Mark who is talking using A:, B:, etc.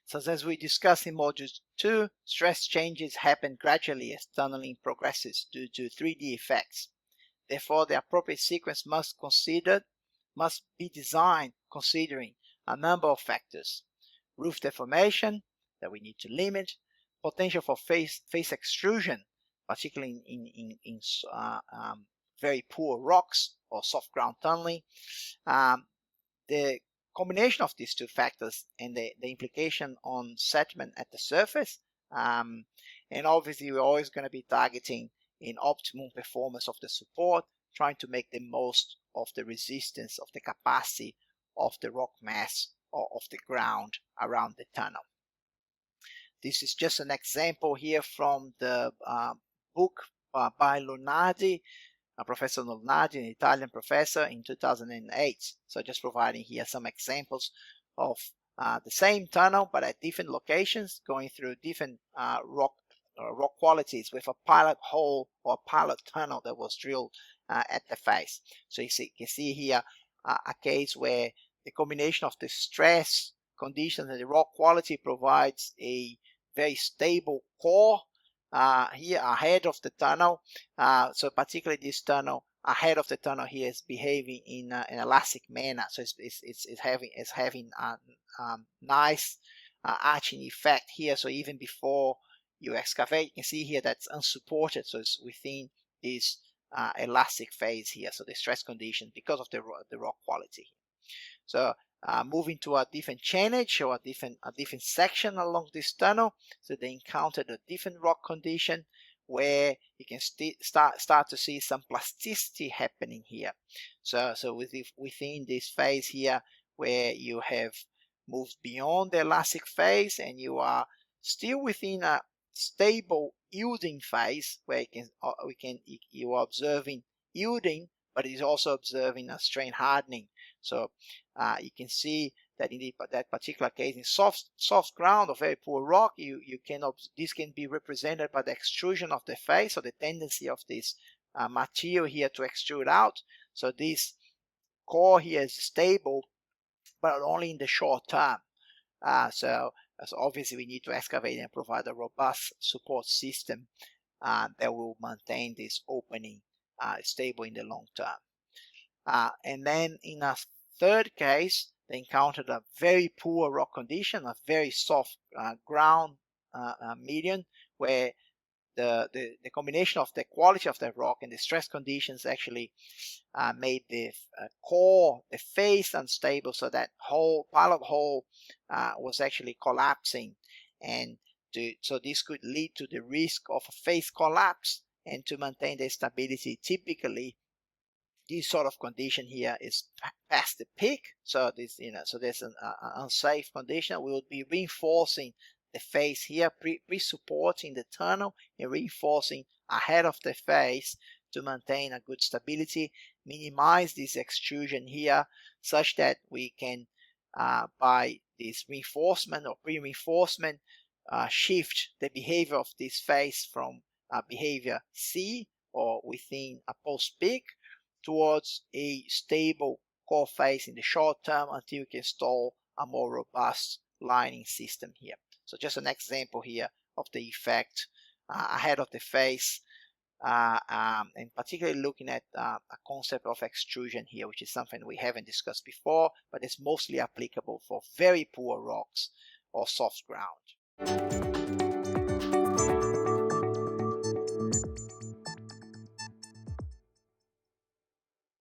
A: So as we discussed in Module 2, stress changes happen gradually as tunneling progresses due to 3D effects. Therefore, the appropriate sequence must be designed considering a number of factors. Roof deformation that we need to limit, potential for face extrusion, particularly in very poor rocks or soft ground tunneling. The combination of these two factors and the implication on settlement at the surface, and obviously we're always going to be targeting in optimum performance of the support, trying to make the most of the resistance, of the capacity of the rock mass or of the ground around the tunnel. This is just an example here from the book by Lunardi, Professor Lunardi, an Italian professor, in 2008. So just providing here some examples of the same tunnel but at different locations, going through different rock qualities with a pilot hole or pilot tunnel that was drilled at the face. So you can see here a case where the combination of the stress conditions and the rock quality provides a very stable core here ahead of the tunnel. So particularly this tunnel ahead of the tunnel here is behaving in an elastic manner. So it's having a nice arching effect here. So even before you excavate, you can see here that's unsupported. So it's within this elastic phase here. So the stress condition because of the rock quality. So moving to a different chainage or a different section along this tunnel. So they encountered a different rock condition where you can start to see some plasticity happening here. So within this phase here where you have moved beyond the elastic phase and you are still within a stable yielding phase where you are observing yielding, but it's also observing a strain hardening. So you can see that in that particular case, in soft ground or very poor rock, this can be represented by the extrusion of the face, or the tendency of this material here to extrude out. So this core here is stable, but only in the short term. So obviously we need to excavate and provide a robust support system that will maintain this opening stable in the long term. And then in a third case, they encountered a very poor rock condition, a very soft ground medium, where the combination of the quality of the rock and the stress conditions actually made the core, the face, unstable, so that pilot hole was actually collapsing, and so this could lead to the risk of a face collapse. And to maintain the stability, typically this sort of condition here is past the peak. So there's an unsafe condition. We would be reinforcing the face here, pre-supporting the tunnel and reinforcing ahead of the face to maintain a good stability, minimize this extrusion here, such that we can, by this reinforcement or pre-reinforcement, shift the behavior of this face from behavior C, or within a post-peak, towards a stable core face in the short term until we can install a more robust lining system here. So just an example here of the effect ahead of the face, and particularly looking at a concept of extrusion here, which is something we haven't discussed before, but it's mostly applicable for very poor rocks or soft ground.